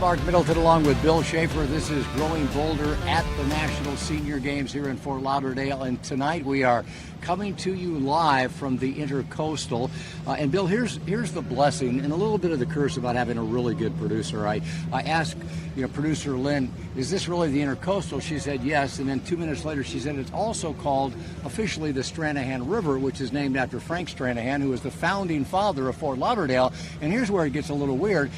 Marc Middleton along with Bill Schaefer. This is Growing Bolder at the National Senior Games here in Fort Lauderdale. And tonight we are coming to you live from the Intercoastal. And Bill, here's the blessing and a little bit of the curse about having a really good producer. I asked, producer Lynn, is this really the Intercoastal? She said yes. And then 2 minutes later she said it's also called officially the Stranahan River, which is named after Frank Stranahan, who was the founding father of Fort Lauderdale. And here's where it gets a little weird.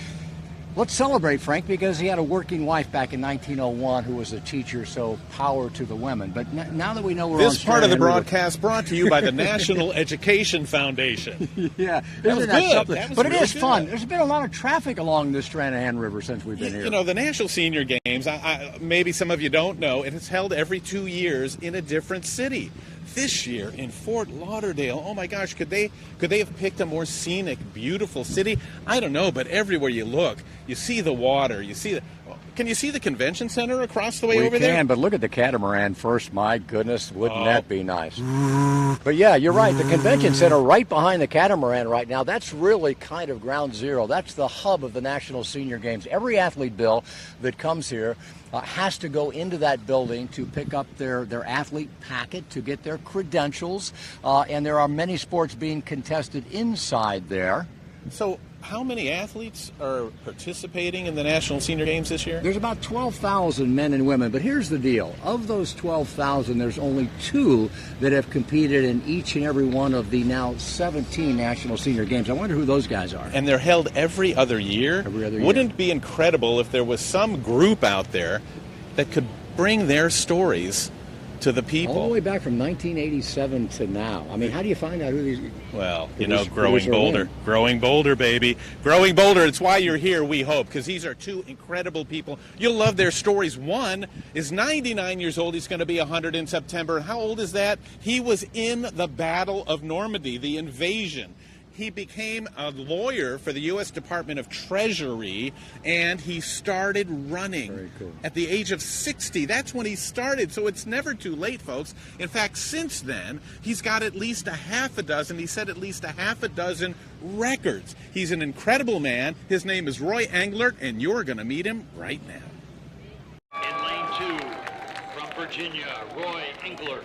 Let's celebrate Frank because he had a working wife back in 1901 who was a teacher, so power to the women. But now that we know we're on this part of the broadcast brought to you by the National Education Foundation. Yeah, that was good. But it is fun. There's been a lot of traffic along this Stranahan River since we've been here. You know, the National Senior Games, maybe some of you don't know, it is held every 2 years in a different city. This year in Fort Lauderdale, oh my gosh, could they have picked a more scenic, beautiful city? I don't know, but everywhere you look, you see the water, can you see the convention center across the way over there? We can, but look at the catamaran first. My goodness, wouldn't that be nice? But yeah, you're right. The convention center right behind the catamaran right now, that's really kind of ground zero. That's the hub of the National Senior Games. Every athlete, Bill, that comes here has to go into that building to pick up their athlete packet, to get their credentials, and there are many sports being contested inside there. So how many athletes are participating in the National Senior Games this year? There's about 12,000 men and women, but here's the deal. Of those 12,000, there's only 2 that have competed in each and every one of the now 17 National Senior Games. I wonder who those guys are. And they're held every other year? Every other year. Wouldn't it be incredible if there was some group out there that could bring their stories to the people? All the way back from 1987 to now. I mean, how do you find out who these... Well, Growing Bolder. Growing Bolder, baby. Growing Bolder. It's why you're here, we hope, because these are 2 incredible people. You'll love their stories. One is 99 years old. He's going to be 100 in September. How old is that? He was in the Battle of Normandy, the invasion. He became a lawyer for the U.S. Department of Treasury, and he started running. Very cool. At the age of 60. That's when he started, so it's never too late, folks. In fact, since then, he's got at least a half a dozen, he said at least a half a dozen records. He's an incredible man. His name is Roy Englert, and you're going to meet him right now. In lane 2, from Virginia, Roy Englert.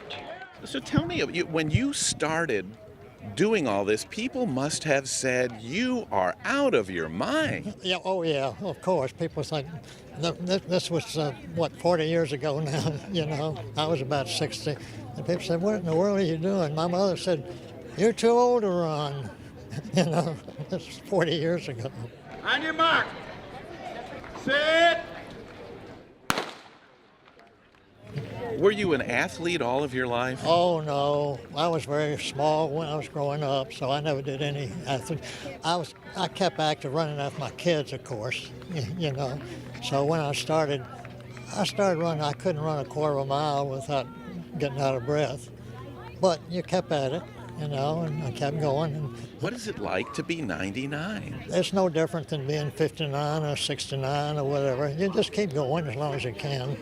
So tell me, when you started doing all this, people must have said, you are out of your mind. Yeah, oh yeah, of course. People think, this was, 40 years ago now, I was about 60. And people said, what in the world are you doing? My mother said, you're too old to run. This was 40 years ago. On your mark. Set. Were you an athlete all of your life? Oh, no. I was very small when I was growing up, so I never did any athlete. I kept active running after my kids, of course, So when I started running. I couldn't run a quarter of a mile without getting out of breath. But you kept at it, and I kept going. What is it like to be 99? It's no different than being 59 or 69 or whatever. You just keep going as long as you can.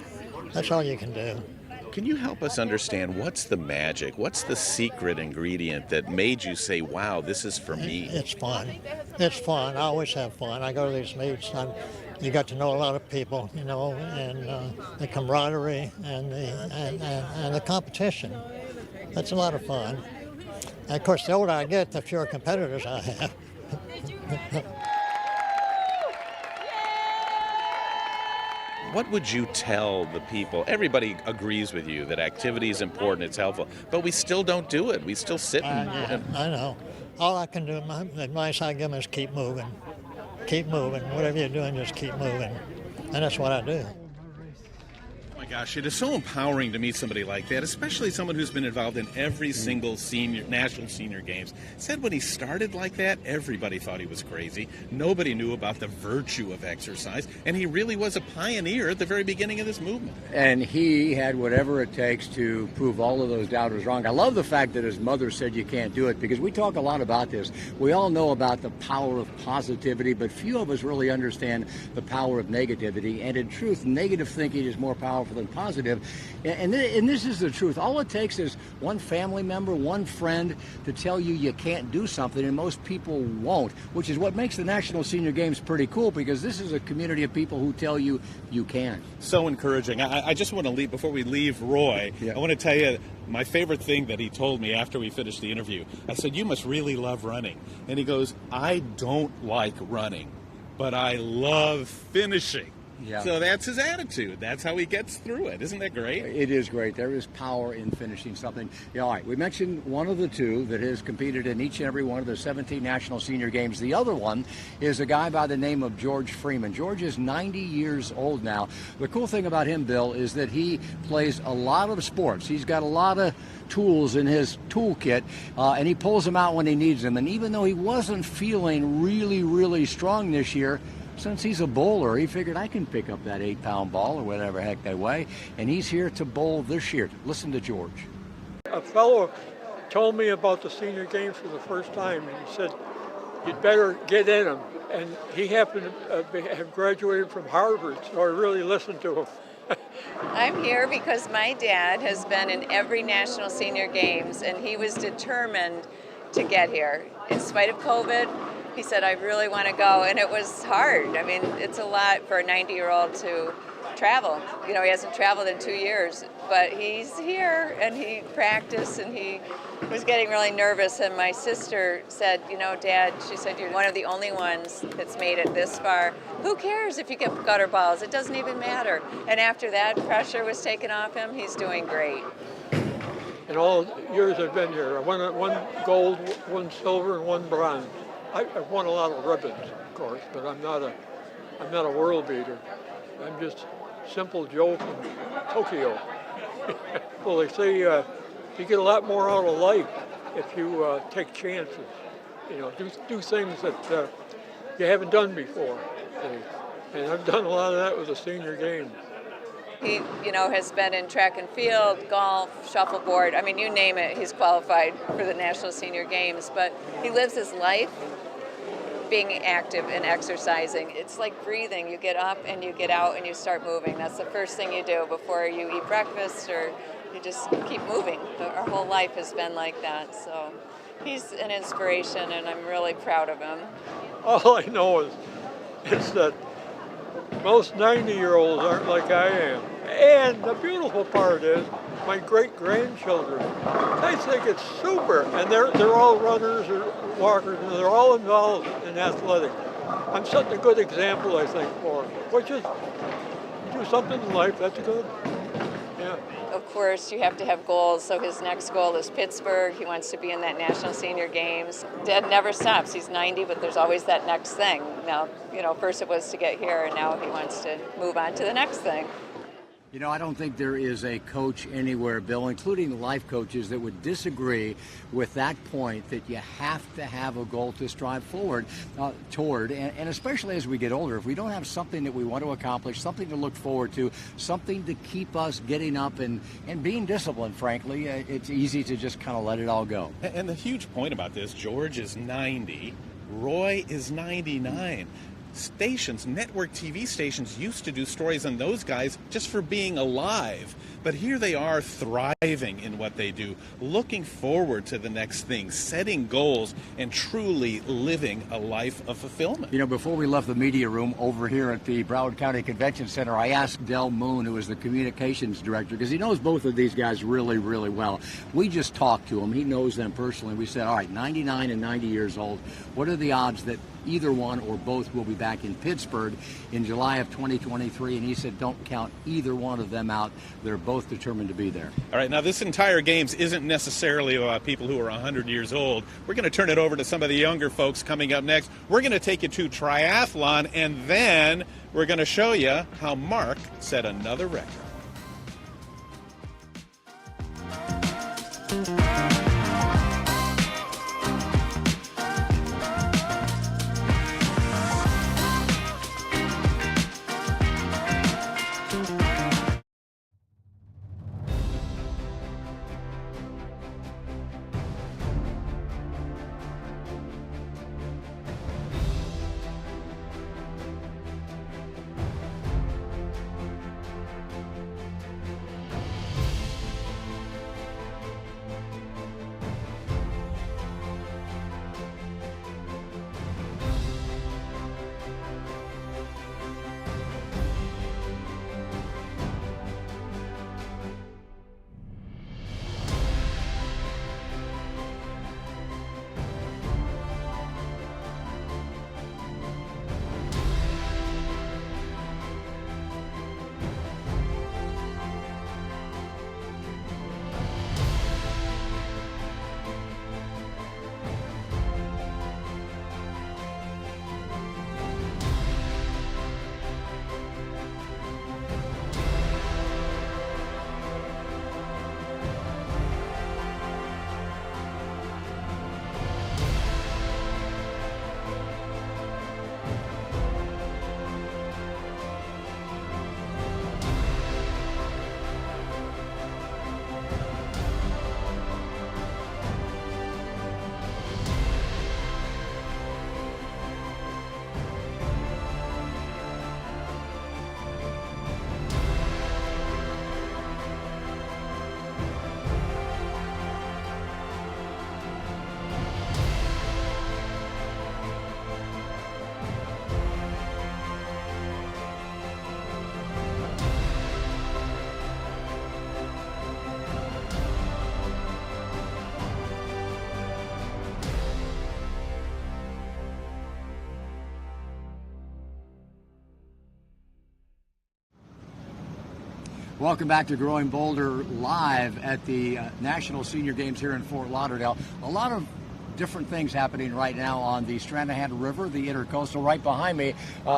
That's all you can do. Can you help us understand what's the magic? What's the secret ingredient that made you say, wow, this is for me? It's fun. It's fun. I always have fun. I go to these meets. You got to know a lot of people, and the camaraderie and the competition. That's a lot of fun. And of course, the older I get, the fewer competitors I have. What would you tell the people? Everybody agrees with you that activity is important, it's helpful, but we still don't do it. We still sit and... I know. All I can do, my advice I give them is keep moving. Keep moving. Whatever you're doing, just keep moving. And that's what I do. Oh my gosh, it is so empowering to meet somebody like that, especially someone who's been involved in every single National Senior Games. Said when he started like that, everybody thought he was crazy. Nobody knew about the virtue of exercise, and he really was a pioneer at the very beginning of this movement. And he had whatever it takes to prove all of those doubters wrong. I love the fact that his mother said you can't do it, because we talk a lot about this. We all know about the power of positivity, but few of us really understand the power of negativity. And in truth, negative thinking is more powerful powerful and positive. And this is the truth. All it takes is one family member, one friend to tell you you can't do something, and most people won't, which is what makes the National Senior Games pretty cool, because this is a community of people who tell you you can. So encouraging. I just want to leave, before we leave Roy, I want to tell you my favorite thing that he told me after we finished the interview. I said, "You must really love running." And he goes, "I don't like running, but I love finishing." Yeah. So that's his attitude. That's how he gets through it. Isn't that great? It is great. There is power in finishing something. Yeah, all right, we mentioned one of the two that has competed in each and every one of the 17 National Senior Games. The other one is a guy by the name of George Freeman. George is 90 years old now. The cool thing about him, Bill, is that he plays a lot of sports. He's got a lot of tools in his toolkit, and he pulls them out when he needs them. And even though he wasn't feeling really, really strong this year, since he's a bowler, he figured I can pick up that 8-pound ball or whatever heck they weigh, and he's here to bowl this year. Listen to George. A fellow told me about the senior games for the first time, and he said, "You'd better get in them." And he happened to have graduated from Harvard, so I really listened to him. I'm here because my dad has been in every National Senior Games, and he was determined to get here. In spite of COVID, he said, "I really want to go," and it was hard. I mean, it's a lot for a 90-year-old to travel. You know, he hasn't traveled in 2 years, but he's here, and he practiced, and he was getting really nervous, and my sister said, "You know, Dad," she said, "you're one of the only ones that's made it this far. Who cares if you get gutter balls? It doesn't even matter." And after that pressure was taken off him, he's doing great. In all the years I've been here, I won one gold, one silver, and one bronze. I've won a lot of ribbons, of course, but I'm not a world beater. I'm just simple Joe from Tokyo. Well, they say you get a lot more out of life if you take chances. You know, do things that you haven't done before. And I've done a lot of that with the senior games. He, you know, has been in track and field, golf, shuffleboard. I mean, you name it, he's qualified for the National Senior Games. But he lives his life being active and exercising. It's like breathing. You get up and you get out and you start moving. That's the first thing you do before you eat breakfast, or you just keep moving. Our whole life has been like that. So he's an inspiration, and I'm really proud of him. All I know is that most 90-year-olds aren't like I am. And the beautiful part is my great-grandchildren, they think it's super. And they're all runners or walkers, and they're all involved in athletics. I'm setting a good example, I think, for them. Which is, do something in life, that's good. Yeah. Of course, you have to have goals. So his next goal is Pittsburgh. He wants to be in that National Senior Games. Dad never stops. He's 90, but there's always that next thing. Now, you know, first it was to get here, and now he wants to move on to the next thing. You know, I don't think there is a coach anywhere, Bill, including life coaches, that would disagree with that point, that you have to have a goal to strive forward toward. And especially as we get older, if we don't have something that we want to accomplish, something to look forward to, something to keep us getting up and being disciplined, frankly, it's easy to just kind of let it all go. And the huge point about this, George is 90, Roy is 99. Stations, network TV stations, used to do stories on those guys just for being alive. But here they are, thriving in what they do, looking forward to the next thing, setting goals, and truly living a life of fulfillment. You know, before we left the media room over here at the Broward County Convention Center, I asked Del Moon, who is the communications director, because he knows both of these guys really, really well. We just talked to him. He knows them personally. We said, all right, 99 and 90 years old, what are the odds that either one or both will be back in Pittsburgh in July of 2023? And he said, don't count either one of them out. They're both determined to be there. All right, now this entire games isn't necessarily about people who are 100 years old. We're going to turn it over to some of the younger folks coming up next. We're going to take you to triathlon, and then we're going to show you how Marc set another record. Welcome back to Growing Boulder live at the National Senior Games here in Fort Lauderdale. A lot of different things happening right now on the Stranahan River, the Intercoastal. Right behind me,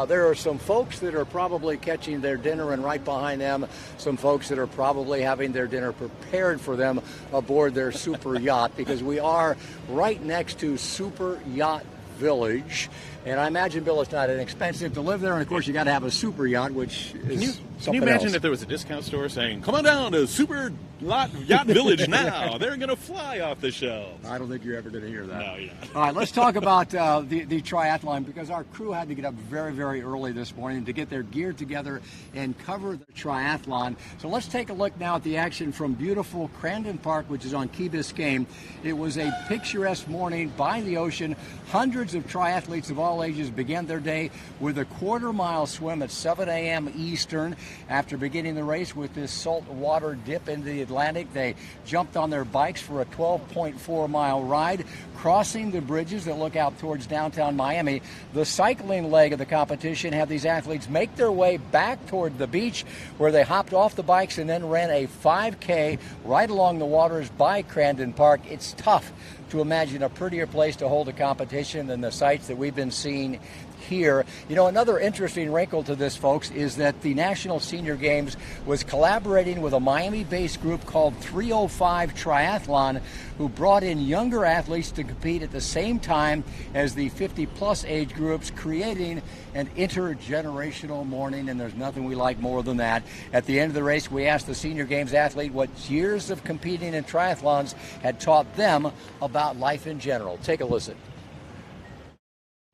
there are some folks that are probably catching their dinner, and right behind them, some folks that are probably having their dinner prepared for them aboard their super yacht, because we are right next to Super Yacht Village. And I imagine, Bill, it's not inexpensive to live there, and of course you got to have a super yacht, which is Can you imagine if there was a discount store saying, "Come on down to Super Yacht Village now. They're going to fly off the shelves." I don't think you're ever going to hear that. No, yeah. All right, let's talk about the triathlon, because our crew had to get up very, very early this morning to get their gear together and cover the triathlon. So let's take a look now at the action from beautiful Crandon Park, which is on Key Biscayne. It was a picturesque morning by the ocean. Hundreds of triathletes of all ages began their day with a quarter-mile swim at 7 a.m. Eastern. After beginning the race with this saltwater dip into the Atlantic, they jumped on their bikes for a 12.4-mile ride, crossing the bridges that look out towards downtown Miami. The cycling leg of the competition had these athletes make their way back toward the beach, where they hopped off the bikes and then ran a 5K right along the waters by Crandon Park. It's tough to imagine a prettier place to hold a competition than the sites that we've been seeing here. You know, another interesting wrinkle to this, folks, is that the National Senior Games was collaborating with a Miami-based group called 305 Triathlon, who brought in younger athletes to compete at the same time as the 50-plus age groups, creating an intergenerational morning, and there's nothing we like more than that. At the end of the race, we asked the Senior Games athlete what years of competing in triathlons had taught them about life in general. Take a listen.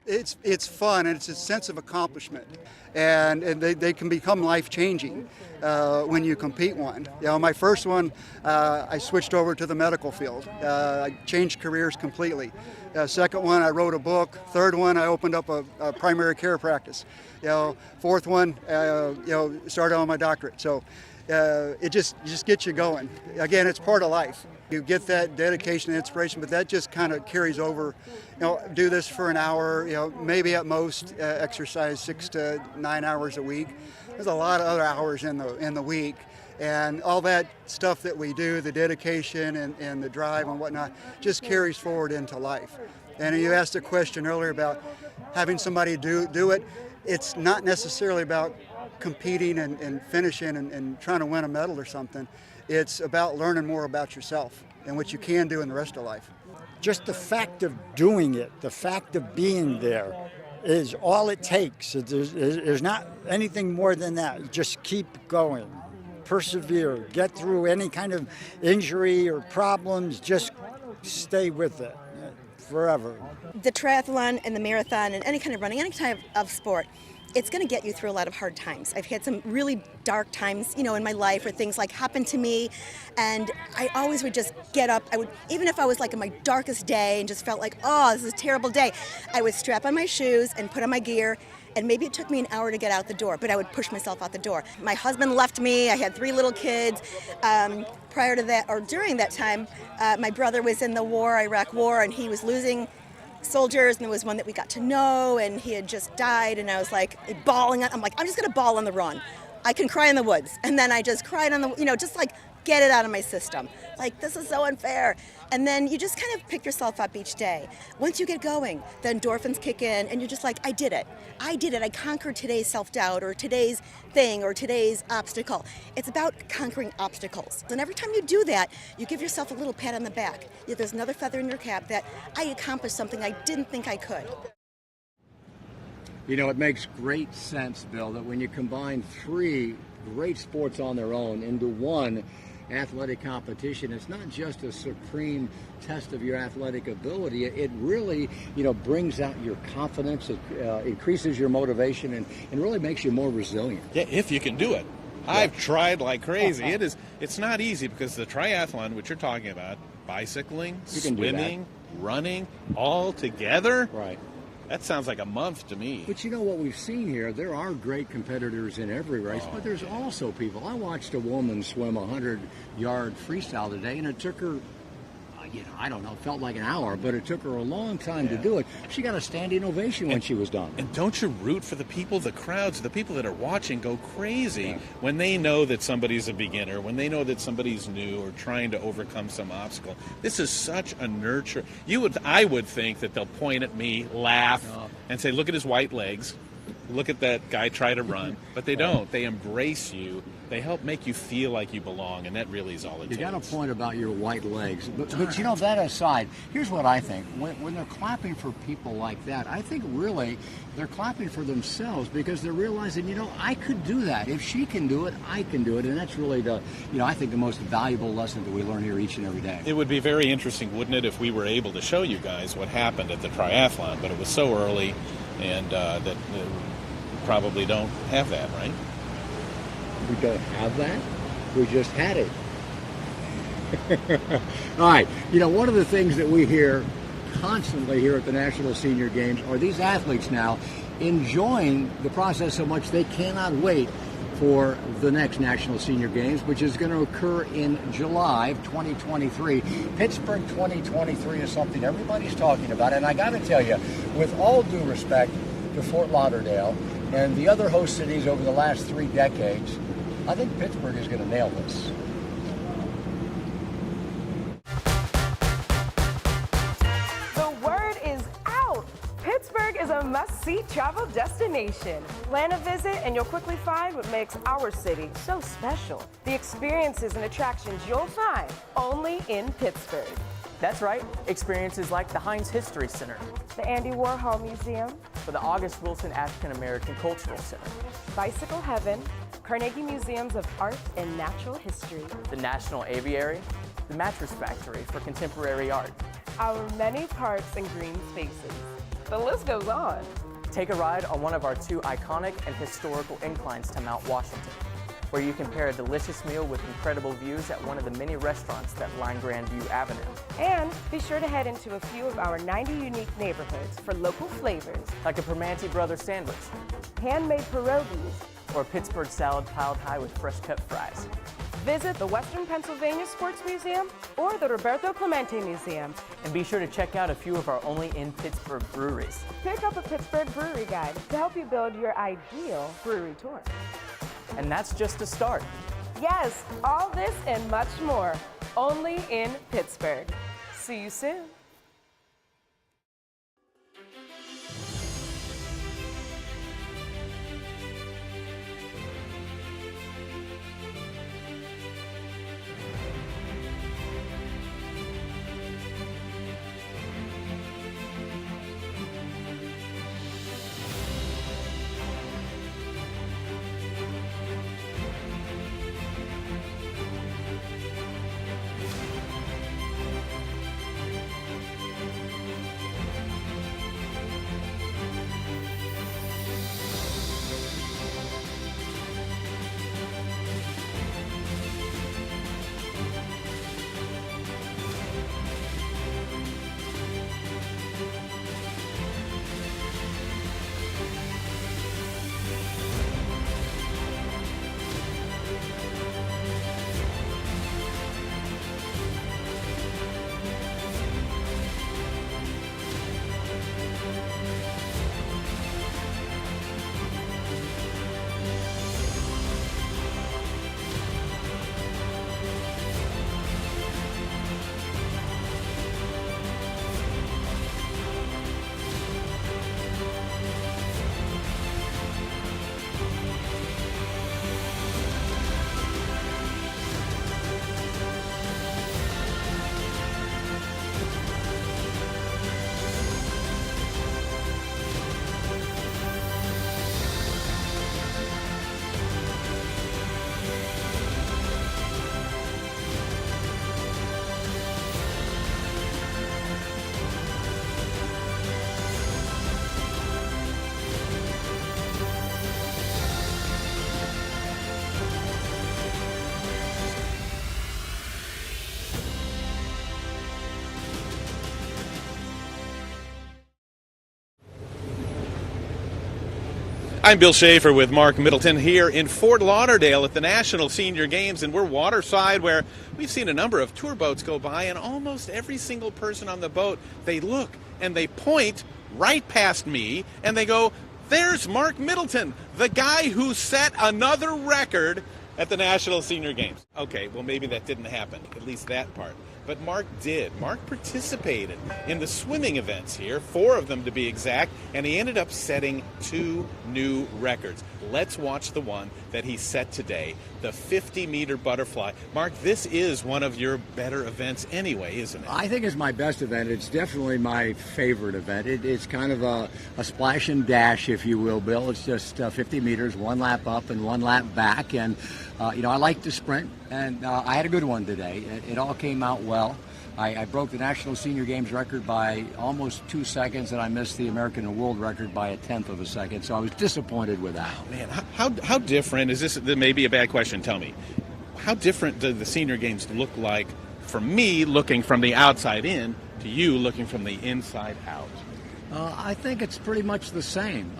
It's fun, and it's a sense of accomplishment, and they can become life-changing when you compete one. You know, my first one, I switched over to the medical field. I changed careers completely. Second one, I wrote a book. Third one, I opened up a primary care practice. You know, fourth one, started on my doctorate. So it just gets you going. Again, it's part of life. You get that dedication and inspiration, but that just kind of carries over. You know, do this for an hour, maybe at most exercise 6 to 9 hours a week. There's a lot of other hours in the week, and all that stuff that we do, the dedication and the drive and whatnot, just carries forward into life. And you asked a question earlier about having somebody do it. It's not necessarily about competing and finishing and trying to win a medal or something. It's about learning more about yourself and what you can do in the rest of life. Just the fact of doing it, the fact of being there, is all it takes. There's not anything more than that. Just keep going, persevere, get through any kind of injury or problems, just stay with it forever. The triathlon and the marathon and any kind of running, any type of sport, it's going to get you through a lot of hard times. I've had some really dark times, in my life where things like happened to me, and I always would just get up. I would, even if I was like in my darkest day and just felt like, oh, this is a terrible day, I would strap on my shoes and put on my gear, and maybe it took me an hour to get out the door, but I would push myself out the door. My husband left me. I had 3 little kids. Prior to that, or during that time, my brother was in the Iraq war, and he was losing soldiers, and there was one that we got to know, and he had just died, and I was like bawling. I'm like, I'm just gonna bawl on the run. I can cry in the woods. And then I just cried on the, just like get it out of my system. Like, this is so unfair. And then you just kind of pick yourself up each day. Once you get going, the endorphins kick in, and you're just like, I did it. I conquered today's self-doubt, or today's thing, or today's obstacle. It's about conquering obstacles. And every time you do that, you give yourself a little pat on the back. There's another feather in your cap that I accomplished something I didn't think I could. It makes great sense, Bill, that when you combine 3 great sports on their own into one athletic competition, it's not just a supreme test of your athletic ability. It really, brings out your confidence. It increases your motivation and really makes you more resilient. Yeah, if you can do it. Yeah. I've tried like crazy. It's not easy, because the triathlon, which you're talking about, bicycling, swimming, running, all together. Right. That sounds like a month to me. But what we've seen here, there are great competitors in every race, but there's also people. I watched a woman swim a 100-yard freestyle today, and it took her, I don't know, felt like an hour, but it took her a long time to do it. She got a standing ovation when she was done. And don't you root for the people, the crowds, the people that are watching go crazy when they know that somebody's a beginner, when they know that somebody's new or trying to overcome some obstacle. This is such a nurture. I would think that they'll point at me, laugh, and say, look at his white legs. Look at that guy try to run. But they don't. They embrace you. They help make you feel like you belong, and that really is all it takes. You got a point about your white legs. But that aside, here's what I think. When they're clapping for people like that, I think really they're clapping for themselves because they're realizing, I could do that. If she can do it, I can do it. And that's really I think the most valuable lesson that we learn here each and every day. It would be very interesting, wouldn't it, if we were able to show you guys what happened at the triathlon, but it was so early and that we probably don't have that, right? We don't have that. We just had it. All right. One of the things that we hear constantly here at the National Senior Games are these athletes now enjoying the process so much they cannot wait for the next National Senior Games, which is going to occur in July of 2023. Pittsburgh 2023 is something everybody's talking about. And I got to tell you, with all due respect to Fort Lauderdale and the other host cities over the last 3 decades, I think Pittsburgh is going to nail this. The word is out. Pittsburgh is a must-see travel destination. Plan a visit and you'll quickly find what makes our city so special. The experiences and attractions you'll find only in Pittsburgh. That's right. Experiences like the Heinz History Center, The Andy Warhol Museum, or the August Wilson African American Cultural Center, Bicycle Heaven, Carnegie Museums of Art and Natural History, the National Aviary, the Mattress Factory for Contemporary Art, our many parks and green spaces. The list goes on. Take a ride on one of our 2 iconic and historical inclines to Mount Washington, where you can pair a delicious meal with incredible views at one of the many restaurants that line Grandview Avenue. And be sure to head into a few of our 90 unique neighborhoods for local flavors, like a Permanente Brothers sandwich, handmade pierogies, or a Pittsburgh salad piled high with fresh cut fries. Visit the Western Pennsylvania Sports Museum or the Roberto Clemente Museum. And be sure to check out a few of our only in Pittsburgh breweries. Pick up a Pittsburgh brewery guide to help you build your ideal brewery tour. And that's just a start. Yes, all this and much more, only in Pittsburgh. See you soon. I'm Bill Schaefer with Marc Middleton here in Fort Lauderdale at the National Senior Games, and we're waterside where we've seen a number of tour boats go by, and almost every single person on the boat, they look and they point right past me and they go, "There's Marc Middleton, the guy who set another record at the National Senior Games." Okay, well, maybe that didn't happen, at least that part. But Marc did. Marc participated in the swimming events here, 4 of them to be exact, and he ended up setting 2 new records. Let's watch the one that he set today, the 50-meter butterfly. Marc, this is one of your better events anyway, isn't it? I think it's my best event. It's definitely my favorite event. It's kind of a splash and dash, if you will, Bill. It's just 50 meters, 1 lap up and 1 lap back. And, I like to sprint, and I had a good one today. It all came out well. I broke the National Senior Games record by almost 2 seconds, and I missed the American and World record by a 1/10 of a second, so I was disappointed with that. Oh, man, how different is this? This may be a bad question. Tell me. How different do the Senior Games look like for me looking from the outside in to you looking from the inside out? I think it's pretty much the same.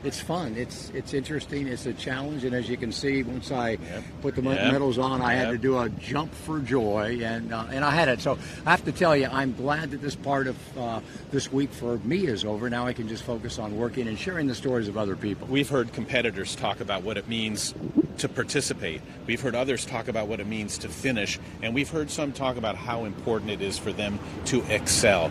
It's fun. It's interesting. It's a challenge, and as you can see, once I put the medals on, I had to do a jump for joy, and I had it. So I have to tell you, I'm glad that this part of this week for me is over. Now I can just focus on working and sharing the stories of other people. We've heard competitors talk about what it means to participate. We've heard others talk about what it means to finish, and we've heard some talk about how important it is for them to excel.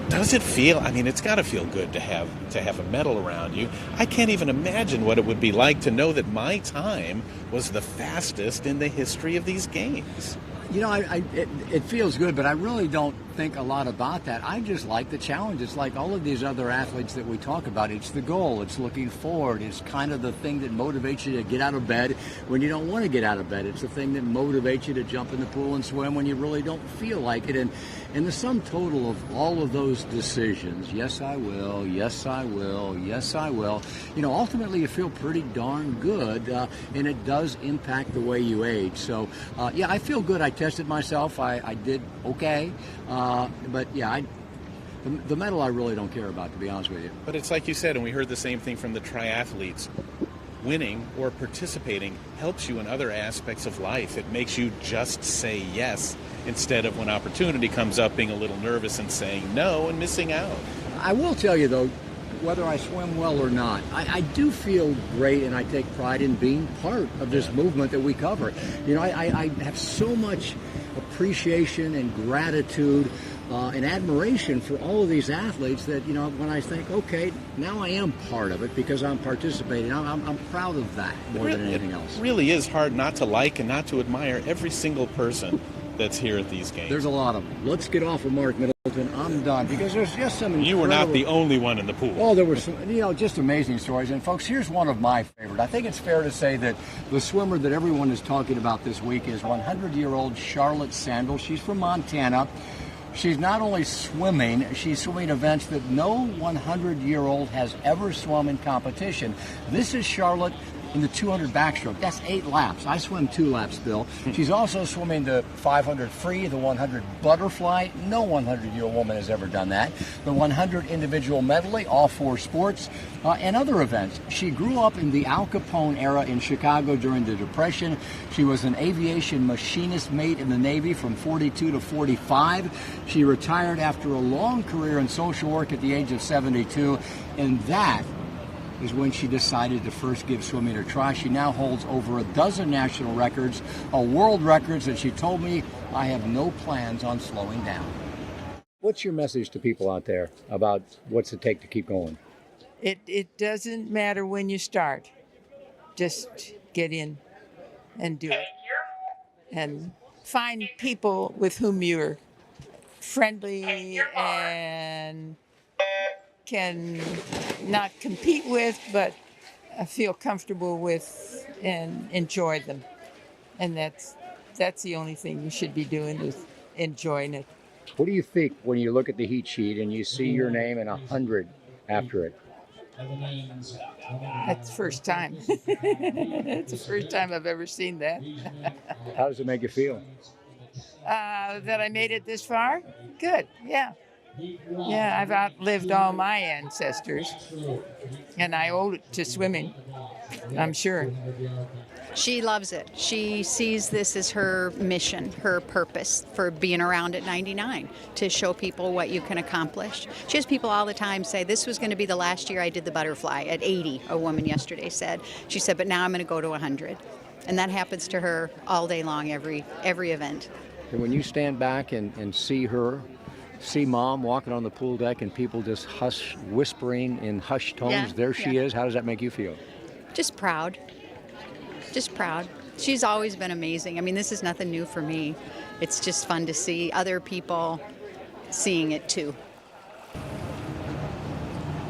Does it feel, it's got to feel good to have a medal around you. I can't even imagine what it would be like to know that my time was the fastest in the history of these games. It feels good, but I really don't think a lot about that. I just like the challenge. It's like all of these other athletes that we talk about. It's the goal. It's looking forward. It's kind of the thing that motivates you to get out of bed when you don't want to get out of bed. It's the thing that motivates you to jump in the pool and swim when you really don't feel like it. And the sum total of all of those decisions, yes, I will, yes, I will, yes, I will, ultimately you feel pretty darn good, and it does impact the way you age. So, I feel good. I tested myself. I did okay. But the medal I really don't care about, to be honest with you. But it's like you said, and we heard the same thing from the triathletes. Winning or participating helps you in other aspects of life. It makes you just say yes instead of, when opportunity comes up, being a little nervous and saying no and missing out. I will tell you, though, whether I swim well or not, I do feel great, and I take pride in being part of this movement that we cover. I have so much appreciation and gratitude and admiration for all of these athletes that, when I think, okay, now I am part of it because I'm participating, I'm proud of that more than anything else. It really is hard not to like and not to admire every single person that's here at these games. There's a lot of them. Let's get off of Marc Middleton. I'm done, because there's just some incredible... You were not the only one in the pool. Oh, there were some, just amazing stories. And folks, here's one of my favorite. I think it's fair to say that the swimmer that everyone is talking about this week is 100-year-old Charlotte Sandel. She's from Montana. She's not only swimming, she's swimming events that no 100-year-old has ever swum in competition. This is Charlotte in the 200 backstroke. That's 8 laps. I swim 2 laps, Bill. She's also swimming the 500 free, the 100 butterfly. No 100-year-old woman has ever done that. The 100 individual medley, all 4 sports, and other events. She grew up in the Al Capone era in Chicago during the Depression. She was an aviation machinist mate in the Navy from 42 to 45. She retired after a long career in social work at the age of 72, and that is when she decided to first give swimming a try. She now holds over a dozen national records, world records, and she told me, I have no plans on slowing down. What's your message to people out there about what's it take to keep going? It doesn't matter when you start. Just get in and do it. And find people with whom you're friendly and can not compete with, but feel comfortable with and enjoy them. And that's the only thing you should be doing, is enjoying it. What do you think when you look at the heat sheet and you see your name and 100 after it? That's the first time. It's the first time I've ever seen that. How does it make you feel? That I made it this far? Good, yeah. Yeah, I've outlived all my ancestors, and I owe it to swimming, I'm sure. She loves it. She sees this as her mission, her purpose for being around at 99, to show people what you can accomplish. She has people all the time say, this was going to be the last year I did the butterfly. At 80, a woman yesterday said. She said, but now I'm going to go to 100. And that happens to her all day long, every event. And when you stand back and see her, see Mom walking on the pool deck and people just whispering in hushed tones, there she is, how does that make you feel? Just proud. Just proud. She's always been amazing. I mean, this is nothing new for me. It's just fun to see other people seeing it too.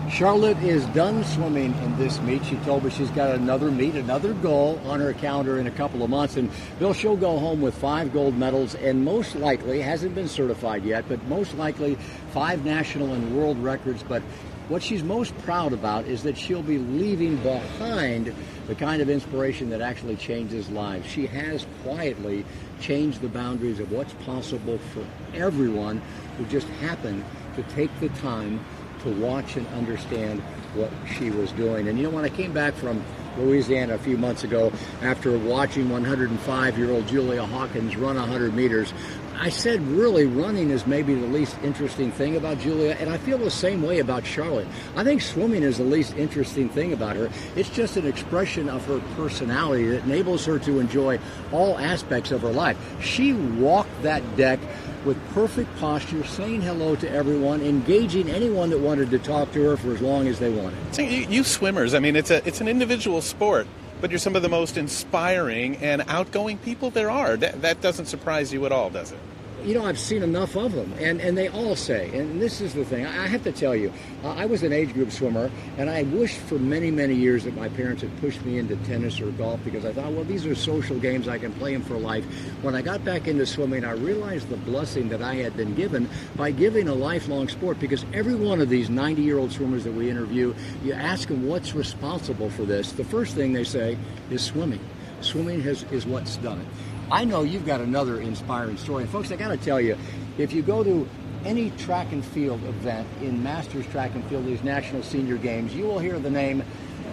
Charlotte is done swimming in this meet. She told me she's got another meet, another goal on her calendar in a couple of months. And Bill, she'll go home with 5 gold medals and most likely, hasn't been certified yet, but most likely 5 national and world records. But what she's most proud about is that she'll be leaving behind the kind of inspiration that actually changes lives. She has quietly changed the boundaries of what's possible for everyone who just happened to take the time to watch and understand what she was doing. And you know, when I came back from Louisiana a few months ago after watching 105-year-old Julia Hawkins run 100 meters, I said really running is maybe the least interesting thing about Julia, and I feel the same way about Charlotte. I think swimming is the least interesting thing about her. It's just an expression of her personality that enables her to enjoy all aspects of her life. She walked that deck with perfect posture, saying hello to everyone, engaging anyone that wanted to talk to her for as long as they wanted. So you swimmers, I mean, it's an individual sport, but you're some of the most inspiring and outgoing people there are. That doesn't surprise you at all, does it? You know, I've seen enough of them, and they all say, and this is the thing, I have to tell you, I was an age group swimmer, and I wished for many, many years that my parents had pushed me into tennis or golf because I thought, well, these are social games, I can play them for life. When I got back into swimming, I realized the blessing that I had been given by giving a lifelong sport, because every one of these 90-year-old swimmers that we interview, you ask them what's responsible for this. The first thing they say is swimming. Swimming is what's done it. I know you've got another inspiring story. And folks, I got to tell you, if you go to any track and field event in Masters Track and Field, these National Senior Games, you will hear the name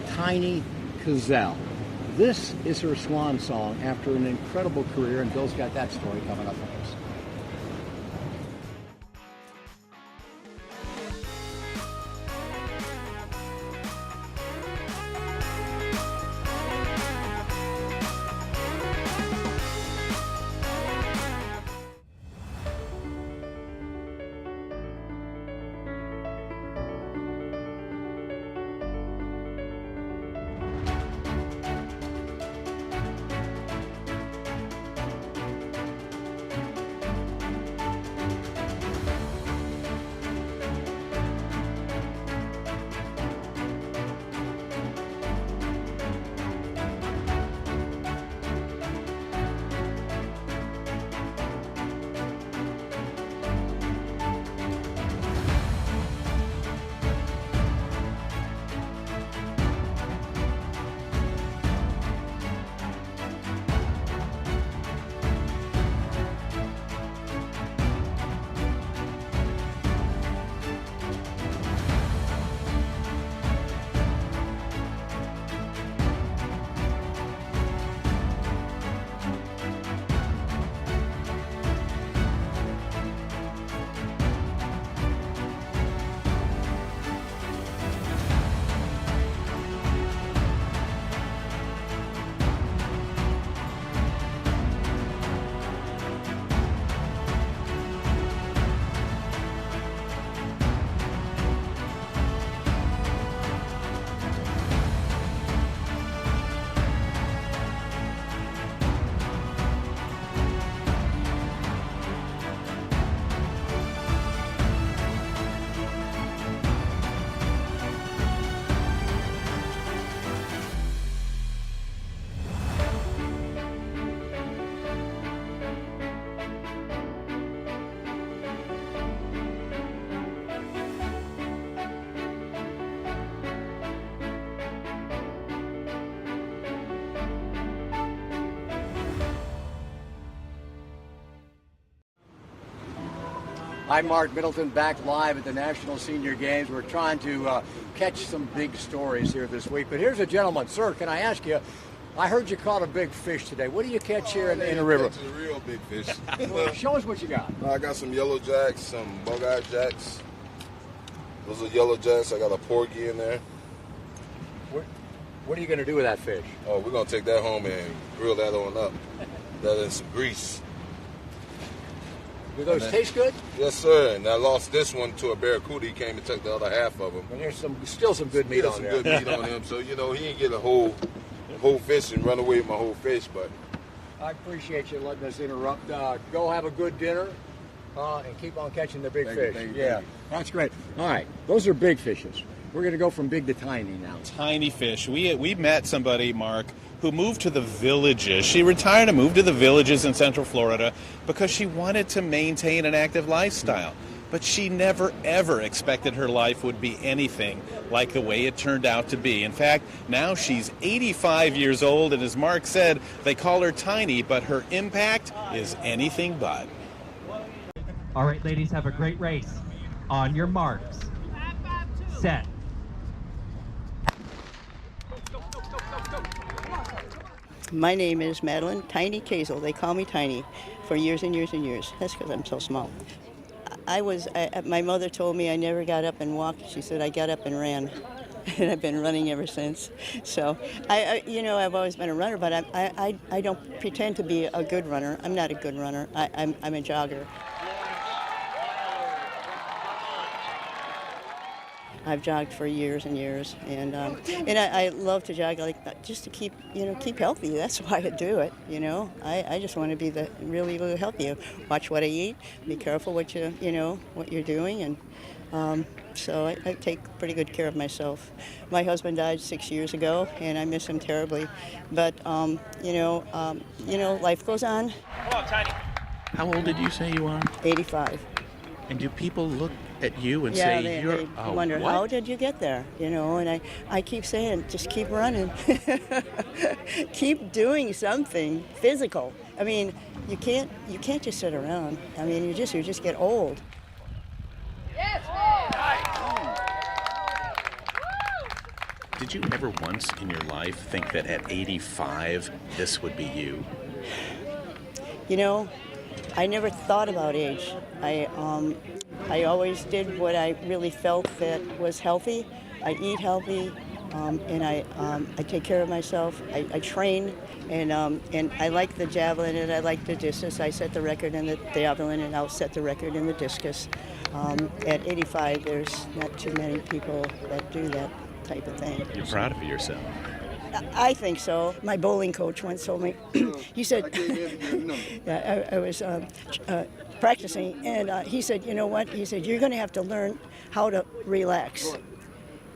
Tiny Cazel. This is her swan song after an incredible career, and Bill's got that story coming up for us. I'm Marc Middleton, back live at the National Senior Games. We're trying to catch some big stories here this week. But here's a gentleman. Sir, can I ask you, I heard you caught a big fish today. What do you catch here in the river? It's a real big fish. Well, show us what you got. I got some yellow jacks, some bug-eye jacks. Those are yellow jacks. I got a porgy in there. What are you going to do with that fish? Oh, we're going to take that home and grill that on up. That in some grease. Do those taste good? Yes, sir. And I lost this one to a barracuda. He came and took the other half of them. And there's still some good meat on there. Good meat on him. So, you know, he didn't get a whole fish and run away with my whole fish, but I appreciate you letting us interrupt. Go have a good dinner and keep on catching the big fish. Thank you. That's great. All right, those are big fishes. We're going to go from big to tiny now. Tiny fish. We met somebody, Mark, who moved to the Villages. She retired and moved to the Villages in Central Florida because she wanted to maintain an active lifestyle. But she never, ever expected her life would be anything like the way it turned out to be. In fact, now she's 85 years old, and as Mark said, they call her tiny, but her impact is anything but. All right, ladies, have a great race. On your marks. Set. My name is Madelaine, Tiny Cazel. They call me Tiny for years and years and years. That's because I'm so small. My mother told me I never got up and walked. She said I got up and ran, and I've been running ever since. So, I've always been a runner, but I don't pretend to be a good runner. I'm not a good runner. I'm a jogger. I've jogged for years and years, and I love to jog, just to keep healthy. That's why I do it. I just want to be really healthy. Watch what I eat. Be careful what you're doing, and so I take pretty good care of myself. My husband died 6 years ago, and I miss him terribly. But life goes on. Come on, Tiny. How old did you say you are? 85. And do people look at you and Yeah, say, you're they wonder, what? how did you get there? And I keep saying, just keep running. Keep doing something physical. I mean, you can't just sit around. I mean, you just get old. Yes, Did you ever once in your life think that at 85 this would be you? I never thought about age. I always did what I really felt that was healthy. I eat healthy, and I take care of myself. I train, and I like the javelin and I like the discus. I set the record in the javelin, and I'll set the record in the discus. At 85, there's not too many people that do that type of thing. You're proud of yourself. I think so. My bowling coach once told me, he said, I was practicing, and he said, you know what? He said, you're going to have to learn how to relax.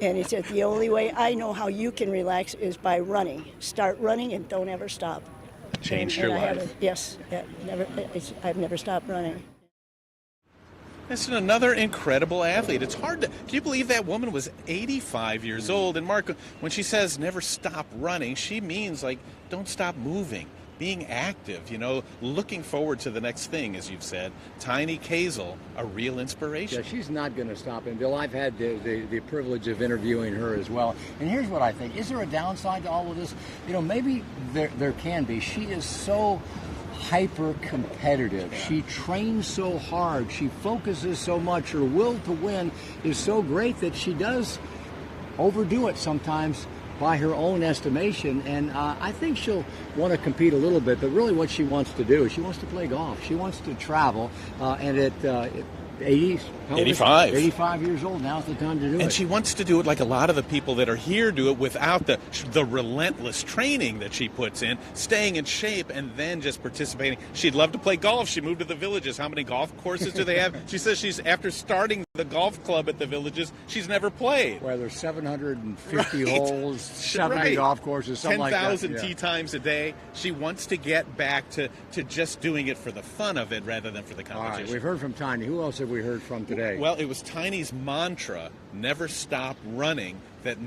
And he said, the only way I know how you can relax is by running. Start running and don't ever stop. Changed your life. Yes, I've never stopped running. That's another incredible athlete. It's hard to... Can you believe that woman was 85 years old? And Mark, when she says never stop running, she means, don't stop moving, being active, looking forward to the next thing, as you've said. Tiny Cazel, a real inspiration. Yeah, she's not going to stop. And, Bill, I've had the privilege of interviewing her as well. And here's what I think. Is there a downside to all of this? Maybe there can be. She is so hyper competitive. She trains so hard. She focuses so much. Her will to win is so great that she does overdo it sometimes by her own estimation. And I think she'll want to compete a little bit, but really what she wants to do is she wants to play golf. She wants to travel. And at 85 ye's old, now's the time to do it. And she wants to do it like a lot of the people that are here do it, without the relentless training that she puts in, staying in shape, and then just participating. She'd love to play golf. She moved to the Villages. How many golf courses do they have? She says after starting the golf club at the Villages, she's never played. Well, there's 750 holes, 70 golf courses, something like that. 10,000 tee times a day. She wants to get back to just doing it for the fun of it rather than for the competition. All right, we've heard from Tiny. Who else have we heard from today? today. Well, it was Tiny's mantra, never stop running, that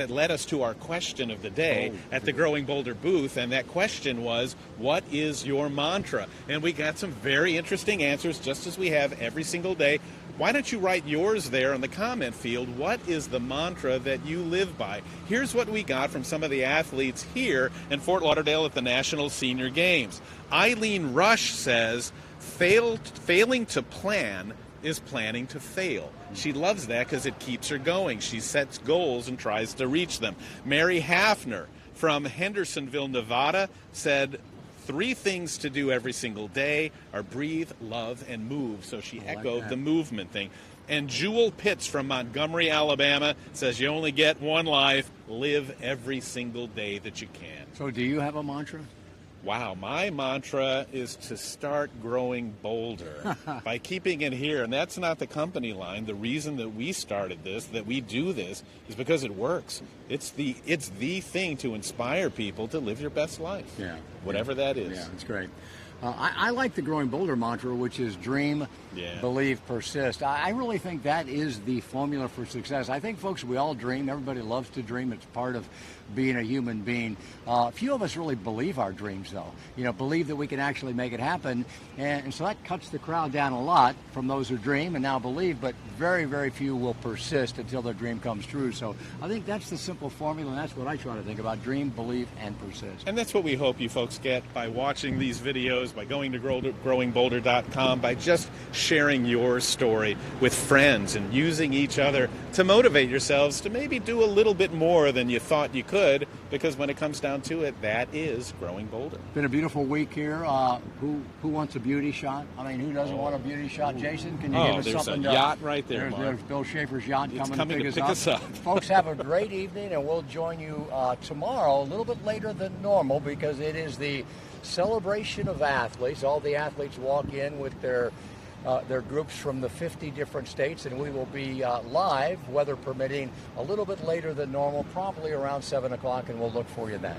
led us to our question of the day at the Growing Boulder booth. And that question was, what is your mantra? And we got some very interesting answers, just as we have every single day. Why don't you write yours there in the comment field? What is the mantra that you live by? Here's what we got from some of the athletes here in Fort Lauderdale at the National Senior Games. Eileen Rush says, failing to plan is planning to fail. She loves that because it keeps her going. She sets goals and tries to reach them. Mary Hafner from Hendersonville, Nevada, said 3 things to do every single day are breathe, love, and move. So she echoed the movement thing. And Jewel Pitts from Montgomery, Alabama, says you only get one life. Live every single day that you can. So do you have a mantra? Wow, my mantra is to start growing bolder by keeping it here. And that's not the company line. The reason that we started this, that we do this, is because it works. It's the thing to inspire people to live your best life. Yeah. Whatever that is. Yeah, that's great. I like the Growing Boulder mantra, which is dream, believe, persist. I really think that is the formula for success. I think, folks, we all dream. Everybody loves to dream. It's part of being a human being. Few of us really believe our dreams, though. Believe that we can actually make it happen. And so that cuts the crowd down a lot from those who dream and now believe, but very, very few will persist until their dream comes true. So I think that's the simple formula, and that's what I try to think about: dream, believe, and persist. And that's what we hope you folks get by watching these videos, by going to growingboulder.com, by just sharing your story with friends and using each other to motivate yourselves to maybe do a little bit more than you thought you could, because when it comes down to it, that is Growing Boulder. Been a beautiful week here. Who wants a beauty shot? I mean, who doesn't want a beauty shot? Jason, can you give us something? There's a yacht right there, There's Bill Schaefer's yacht coming to pick us up. Folks, have a great evening, and we'll join you tomorrow a little bit later than normal, because it is the celebration of athletes. All the athletes walk in with their groups from the 50 different states, and we will be live, weather permitting, a little bit later than normal, probably around 7 o'clock, and we'll look for you then.